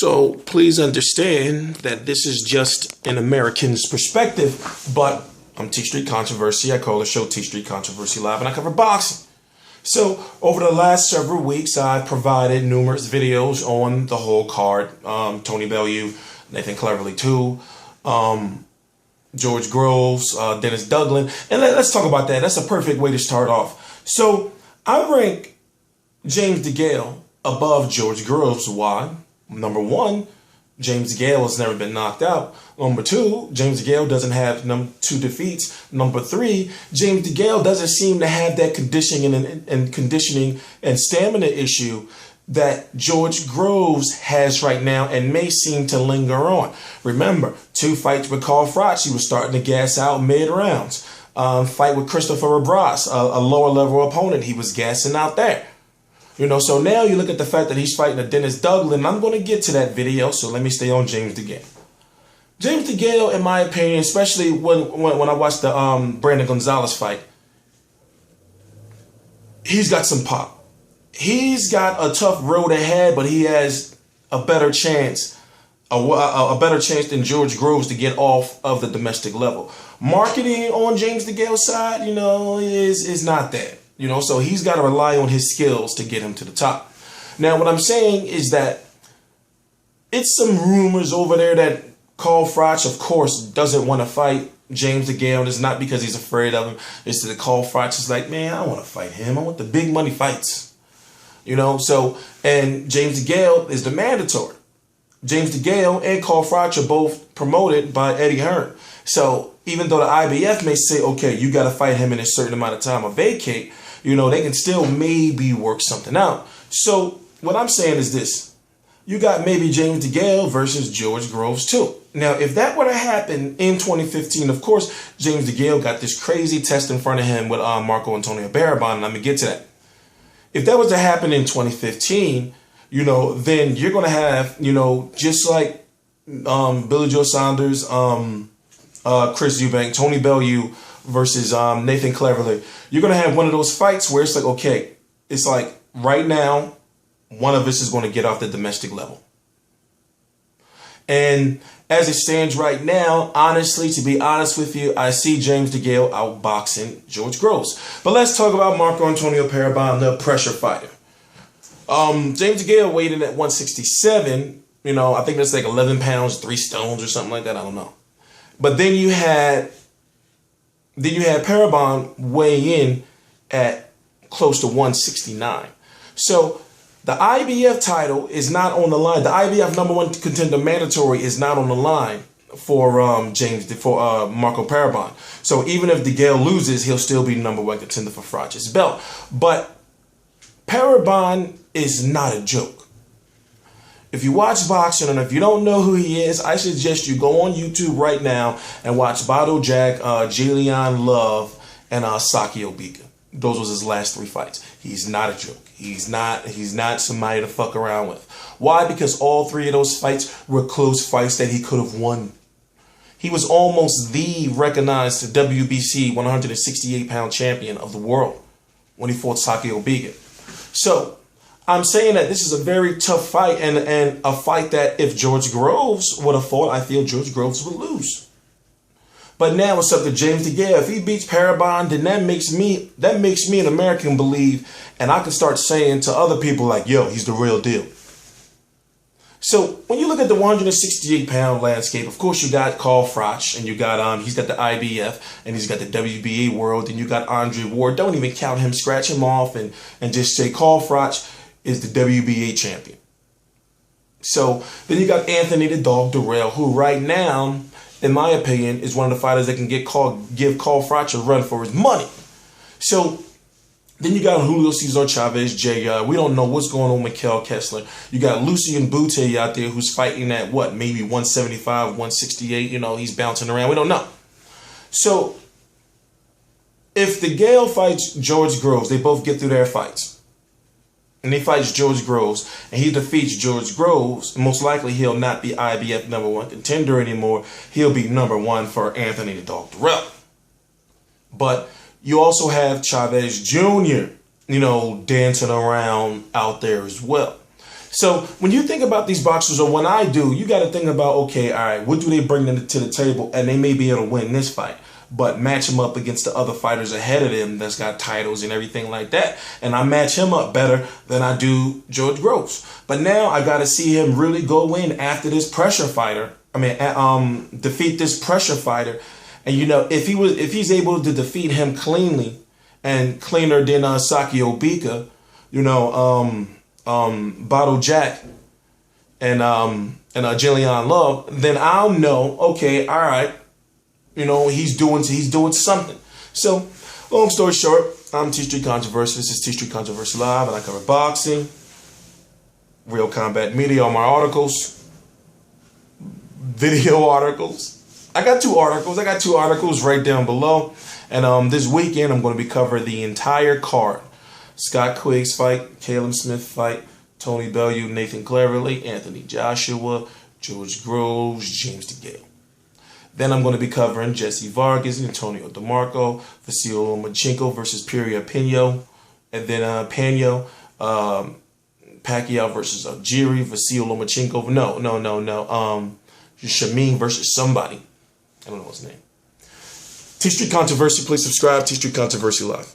So please understand that this is just an American's perspective, but I'm T Street Controversy. I call the show T Street Controversy Live, and I cover boxing. So over the last several weeks, I've provided numerous videos on the whole card. Tony Bellew, Nathan Cleverly too, George Groves, Dennis Douglas. And let's talk about that. That's a perfect way to start off. So I rank James DeGALE above George Groves. Why? Number one, James DeGALE has never been knocked out. Number two, James DeGALE doesn't have 2 defeats. Number three, James DeGALE doesn't seem to have that conditioning and stamina issue that George Groves has right now and may seem to linger on. Remember, 2 fights with Carl Froch, he was starting to gas out mid-rounds. Fight with Christopher Rabras, a lower level opponent, he was gassing out there. You know, so now you look at the fact that he's fighting a Dennis Douglas, and I'm going to get to that video, so let me stay on James DeGALE. James DeGALE, in my opinion, especially when I watched the Brandon Gonzalez fight, he's got some pop. He's got a tough road ahead, but he has a better chance, a better chance than George Groves to get off of the domestic level. Marketing on James DeGale's side, you know, is not there. You know, so he's got to rely on his skills to get him to the top. Now, what I'm saying is that it's some rumors over there that Carl Froch, of course, doesn't want to fight James DeGALE. And it's not because he's afraid of him. It's that Carl Froch is like, man, I don't want to fight him. I want the big money fights. You know, so, and James DeGALE is the mandatory. James DeGALE and Carl Froch are both promoted by Eddie Hearn. So even though the IBF may say, okay, you got to fight him in a certain amount of time or vacate, you know, they can still maybe work something out. So what I'm saying is this. You got maybe James DeGALE versus George Groves too. Now, if that were to happen in 2015, of course, James DeGALE got this crazy test in front of him with Antonio Periban, and I'm going to get to that. If that was to happen in 2015, you know, then you're going to have, you know, just like Billy Joe Saunders, Chris Eubank, Tony Bellew versus Nathan Cleverly. You're going to have one of those fights where it's like, okay, it's like right now, one of us is going to get off the domestic level. And as it stands right now, honestly, to be honest with you, I see James DeGALE outboxing George Groves. But let's talk about Antonio Periban, the pressure fighter. James DeGALE weighed in at 167. You know, I think that's like 11 pounds, 3 stones or something like that. I don't know. But then you had Periban weigh in at close to 169. So the IBF title is not on the line. The IBF #1 contender mandatory is not on the line for Marco Periban. So even if DeGALE loses, he'll still be #1 contender for Froch's belt. But Periban is not a joke. If you watch boxing and if you don't know who he is, I suggest you go on YouTube right now and watch Badou Jack, Jillian Love, and Sakio Bika. Those was his last 3 fights. He's not a joke. He's not somebody to fuck around with. Why? Because all 3 of those fights were close fights that he could have won. He was almost the recognized WBC 168-pound champion of the world when he fought Sakio Bika. So I'm saying that this is a very tough fight and a fight that if George Groves would have fought, I feel George Groves would lose. But now it's up to James DeGALE. If he beats Periban, then that makes me an American believe, and I can start saying to other people like, yo, he's the real deal. So when you look at the 168-pound landscape, of course you got Carl Froch, and you got he's got the IBF, and he's got the WBA world, and you got Andre Ward. Don't even count him, scratch him off, and just say Carl Froch is the WBA champion. So then you got Anthony the Dog Durrell, who right now, in my opinion, is one of the fighters that can give Carl Froch a run for his money. So then you got Julio Cesar Chavez Jr. We don't know what's going on with Kel Kessler. You got Lucien Boutte out there who's fighting at what, maybe 175, 168. You know, he's bouncing around. We don't know. So if DeGALE fights George Groves, they both get through their fights, and he fights George Groves, and he defeats George Groves, most likely he'll not be IBF #1 contender anymore. He'll be #1 for Anthony the Dog Durrell. But you also have Chavez Jr., you know, dancing around out there as well. So when you think about these boxers, or when I do, you got to think about, okay, all right, what do they bring to the table? And they may be able to win this fight, but match him up against the other fighters ahead of them that's got titles and everything like that. And I match him up better than I do George Groves. But now I got to see him really go in after this pressure fighter. Defeat this pressure fighter. And, you know, if he's able to defeat him cleanly and cleaner than Sakio Bika, you know, Badou Jack and Jillian Love, then I'll know, okay, all right, you know, he's doing something. So, long story short, I'm T Street Controversy. This is T Street Controversy Live, and I cover boxing, real combat media, all my articles, video articles. I got two articles right down below. And this weekend, I'm going to be covering the entire card. Scott Quiggs fight, Caleb Smith fight, Tony Bellew, Nathan Cleverly, Anthony Joshua, George Groves, James DeGALE. Then I'm going to be covering Jesse Vargas, Antonio DeMarco, Vasil Lomachenko versus Pierre Pino, and then Pano, Pacquiao versus Algieri, Vasil Lomachenko. No. Shamin versus somebody. I don't know his name. T Street Controversy. Please subscribe. T Street Controversy Live.